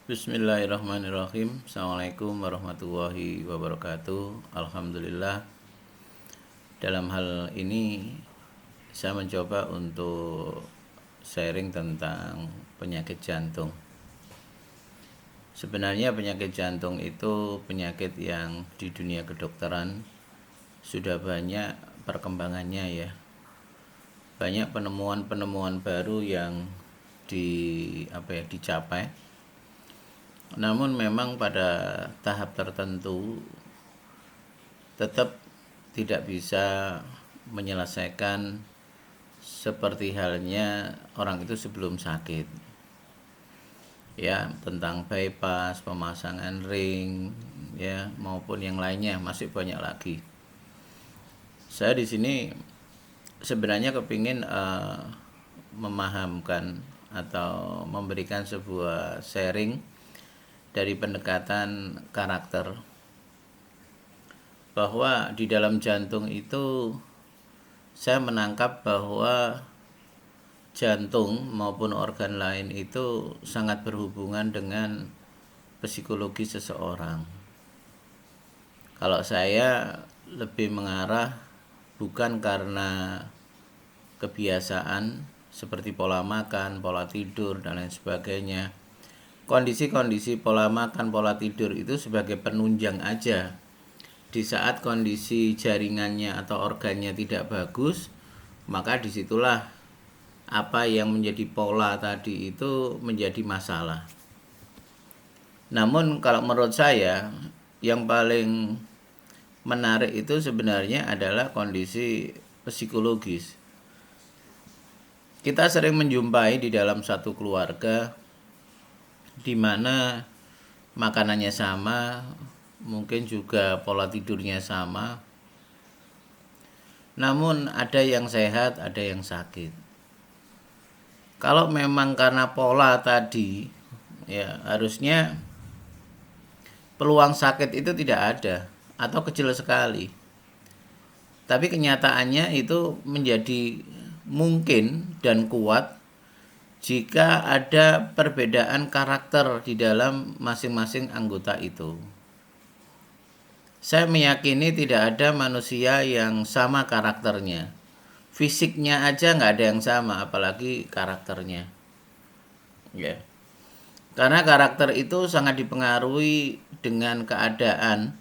Bismillahirrahmanirrahim. Assalamualaikum warahmatullahi wabarakatuh. Alhamdulillah. Dalam hal ini saya mencoba untuk sharing tentang penyakit jantung. Sebenarnya penyakit jantung itu penyakit yang di dunia kedokteran sudah banyak perkembangannya ya. Banyak penemuan-penemuan baru yang dicapai. Namun memang pada tahap tertentu tetap tidak bisa menyelesaikan seperti halnya orang itu sebelum sakit. Ya, tentang bypass, pemasangan ring, ya, maupun yang lainnya masih banyak lagi. Saya di sini sebenarnya kepingin memahamkan atau memberikan sebuah sharing dari pendekatan karakter, bahwa di dalam jantung itu saya menangkap bahwa jantung maupun organ lain itu sangat berhubungan dengan psikologi seseorang. Kalau saya lebih mengarah bukan karena kebiasaan seperti pola makan, pola tidur, dan lain sebagainya. Kondisi-kondisi pola makan, pola tidur itu sebagai penunjang aja. Di saat kondisi jaringannya atau organnya tidak bagus, maka disitulah apa yang menjadi pola tadi itu menjadi masalah. Namun kalau menurut saya, yang paling menarik itu sebenarnya adalah kondisi psikologis. Kita sering menjumpai di dalam satu keluarga di mana makanannya sama, mungkin juga pola tidurnya sama. Namun ada yang sehat, ada yang sakit. Kalau memang karena pola tadi, ya harusnya peluang sakit itu tidak ada atau kecil sekali. Tapi kenyataannya itu menjadi mungkin dan kuat jika ada perbedaan karakter di dalam masing-masing anggota itu. Saya meyakini tidak ada manusia yang sama karakternya. Fisiknya aja nggak ada yang sama, apalagi karakternya. Ya. Karena karakter itu sangat dipengaruhi dengan keadaan,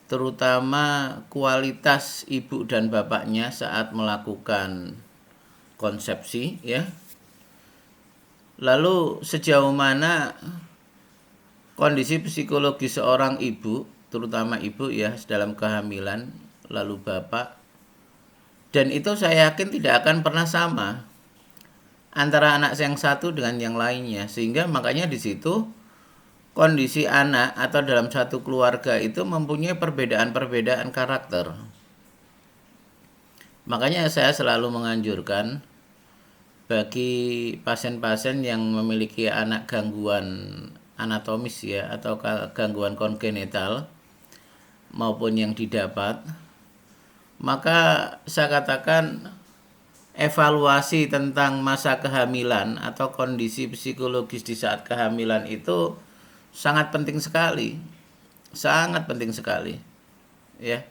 terutama kualitas ibu dan bapaknya saat melakukan konsepsi, ya. Lalu sejauh mana kondisi psikologi seorang ibu, terutama ibu ya dalam kehamilan, lalu bapak, dan itu saya yakin tidak akan pernah sama antara anak yang satu dengan yang lainnya, sehingga makanya di situ kondisi anak atau dalam satu keluarga itu mempunyai perbedaan-perbedaan karakter. Makanya saya selalu menganjurkan bagi pasien-pasien yang memiliki anak gangguan anatomis ya atau gangguan kongenital maupun yang didapat, maka saya katakan evaluasi tentang masa kehamilan atau kondisi psikologis di saat kehamilan itu sangat penting sekali. Sangat penting sekali. Ya.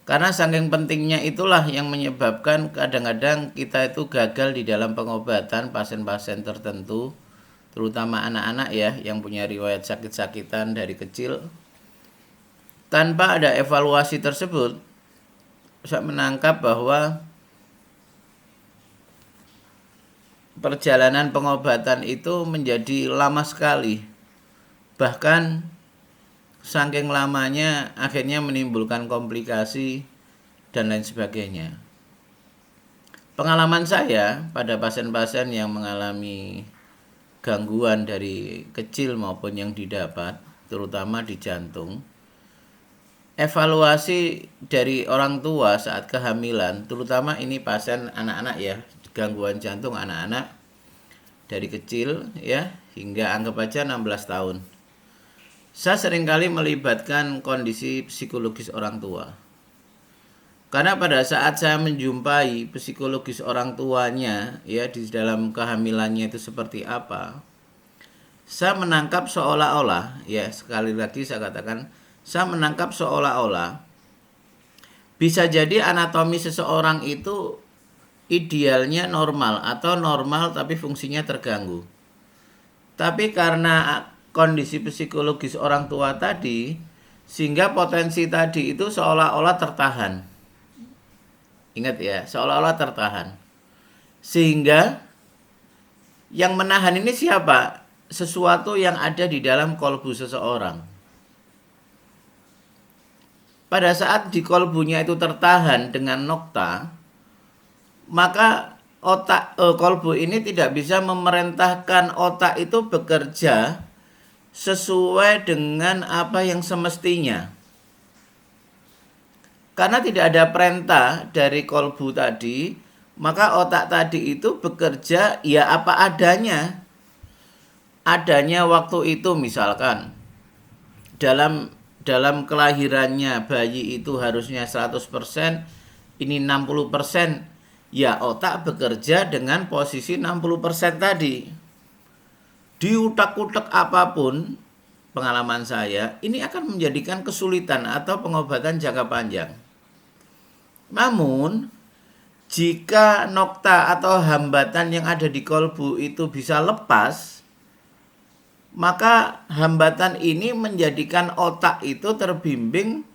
Karena saking pentingnya itulah yang menyebabkan kadang-kadang kita itu gagal di dalam pengobatan pasien-pasien tertentu, terutama anak-anak ya yang punya riwayat sakit-sakitan dari kecil. Tanpa ada evaluasi tersebut, saya menangkap bahwa perjalanan pengobatan itu menjadi lama sekali. Bahkan saking lamanya akhirnya menimbulkan komplikasi dan lain sebagainya. Pengalaman saya pada pasien-pasien yang mengalami gangguan dari kecil maupun yang didapat, terutama di jantung, evaluasi dari orang tua saat kehamilan, terutama ini pasien anak-anak ya, gangguan jantung anak-anak dari kecil ya hingga anggap aja 16 tahun. Saya seringkali melibatkan kondisi psikologis orang tua. Karena pada saat saya menjumpai psikologis orang tuanya ya di dalam kehamilannya itu seperti apa, saya menangkap seolah-olah, ya sekali lagi saya katakan, saya menangkap seolah-olah bisa jadi anatomi seseorang itu idealnya normal atau normal tapi fungsinya terganggu. Tapi karena kondisi psikologis orang tua tadi, sehingga potensi tadi itu seolah-olah tertahan. Ingat ya, seolah-olah tertahan. Sehingga yang menahan ini siapa? Sesuatu yang ada di dalam kolbu seseorang. Pada saat di kolbunya itu tertahan dengan nokta, maka kolbu ini tidak bisa memerintahkan otak itu bekerja sesuai dengan apa yang semestinya. Karena tidak ada perintah dari kolbu tadi, maka otak tadi itu bekerja ya apa adanya. Adanya waktu itu misalkan dalam kelahirannya bayi itu harusnya 100%, ini 60%, ya otak bekerja dengan posisi 60% tadi. Diutak-utak apapun, pengalaman saya, ini akan menjadikan kesulitan atau pengobatan jangka panjang. Namun, jika nokta atau hambatan yang ada di kolbu itu bisa lepas, maka hambatan ini menjadikan otak itu terbimbing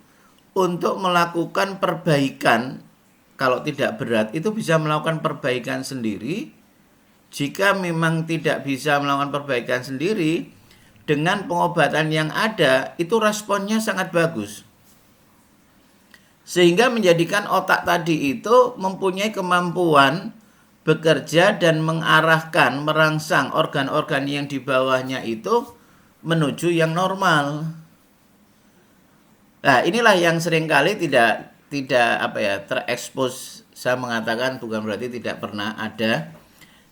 untuk melakukan perbaikan. Kalau tidak berat itu bisa melakukan perbaikan sendiri. Jika memang tidak bisa melakukan perbaikan sendiri, dengan pengobatan yang ada itu responnya sangat bagus. Sehingga menjadikan otak tadi itu mempunyai kemampuan bekerja dan mengarahkan, merangsang organ-organ yang di bawahnya itu menuju yang normal. Nah, inilah yang seringkali tidak terekspos. Saya mengatakan bukan berarti tidak pernah ada.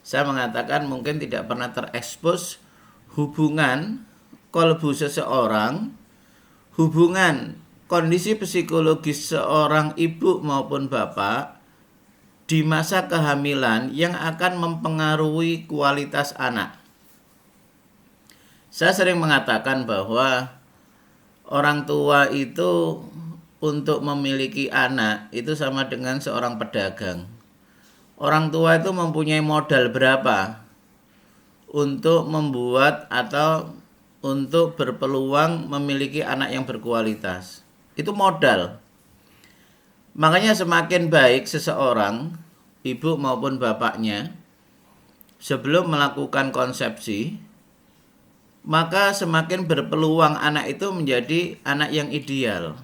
Saya mengatakan mungkin tidak pernah terekspos hubungan kolbu seseorang, hubungan kondisi psikologis seorang ibu maupun bapak di masa kehamilan yang akan mempengaruhi kualitas anak. Saya sering mengatakan bahwa orang tua itu untuk memiliki anak itu sama dengan seorang pedagang. Orang tua itu mempunyai modal berapa untuk membuat atau untuk berpeluang memiliki anak yang berkualitas. Itu modal. Makanya semakin baik seseorang, ibu maupun bapaknya, sebelum melakukan konsepsi, maka semakin berpeluang anak itu menjadi anak yang ideal.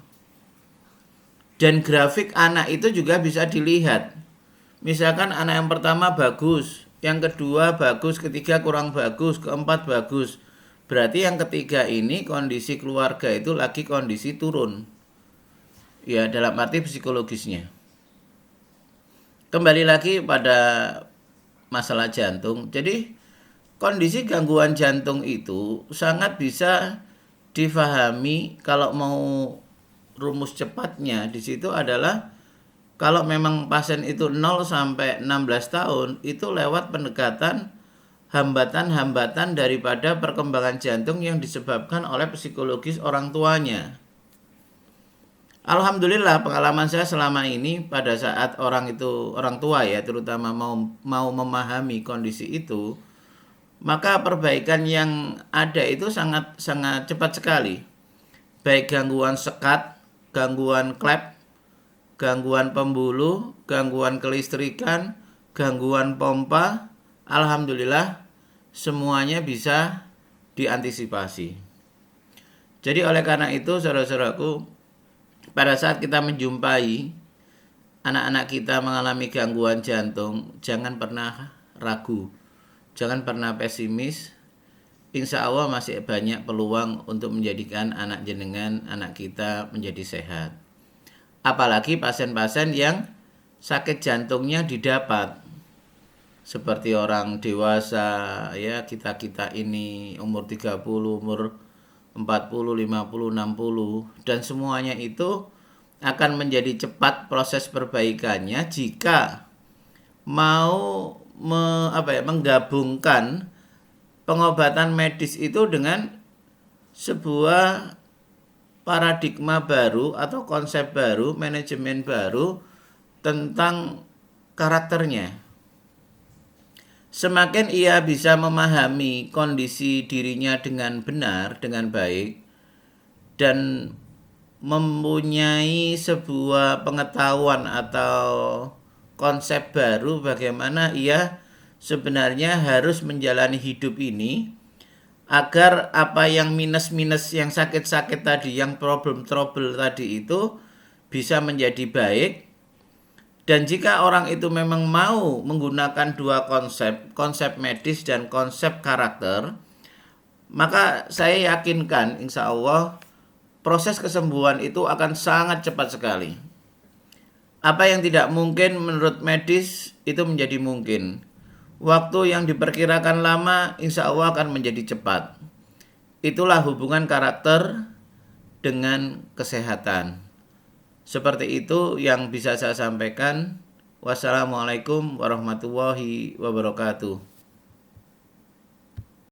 Dan grafik anak itu juga bisa dilihat. Misalkan anak yang pertama bagus, yang kedua bagus, ketiga kurang bagus, keempat bagus. Berarti yang ketiga ini kondisi keluarga itu lagi kondisi turun. Ya, dalam arti psikologisnya. Kembali lagi pada masalah jantung. Jadi kondisi gangguan jantung itu sangat bisa difahami kalau mau rumus cepatnya di situ adalah kalau memang pasien itu 0 sampai 16 tahun itu lewat pendekatan hambatan-hambatan daripada perkembangan jantung yang disebabkan oleh psikologis orang tuanya. Alhamdulillah pengalaman saya selama ini pada saat orang tua ya terutama mau memahami kondisi itu, maka perbaikan yang ada itu sangat cepat sekali. Baik gangguan sekat, gangguan klep, gangguan pembuluh, gangguan kelistrikan, gangguan pompa, alhamdulillah semuanya bisa diantisipasi. Jadi oleh karena itu saudara-saudaraku, pada saat kita menjumpai anak-anak kita mengalami gangguan jantung, jangan pernah ragu, jangan pernah pesimis. Insya Allah masih banyak peluang untuk menjadikan anak jenengan, anak kita menjadi sehat. Apalagi pasien-pasien yang sakit jantungnya didapat, seperti orang dewasa, ya kita ini umur 30, umur 40, 50, 60, dan semuanya itu akan menjadi cepat proses perbaikannya jika mau menggabungkan pengobatan medis itu dengan sebuah paradigma baru atau konsep baru, manajemen baru tentang karakternya. Semakin ia bisa memahami kondisi dirinya dengan benar, dengan baik, dan mempunyai sebuah pengetahuan atau konsep baru bagaimana ia sebenarnya harus menjalani hidup ini agar apa yang minus-minus, yang sakit-sakit tadi, yang problem-trouble tadi itu bisa menjadi baik. Dan jika orang itu memang mau menggunakan dua konsep, konsep medis dan konsep karakter, maka saya yakinkan insya Allah proses kesembuhan itu akan sangat cepat sekali. Apa yang tidak mungkin menurut medis itu menjadi mungkin. Waktu yang diperkirakan lama insya Allah akan menjadi cepat. Itulah hubungan karakter dengan kesehatan. Seperti itu yang bisa saya sampaikan. Wassalamualaikum warahmatullahi wabarakatuh.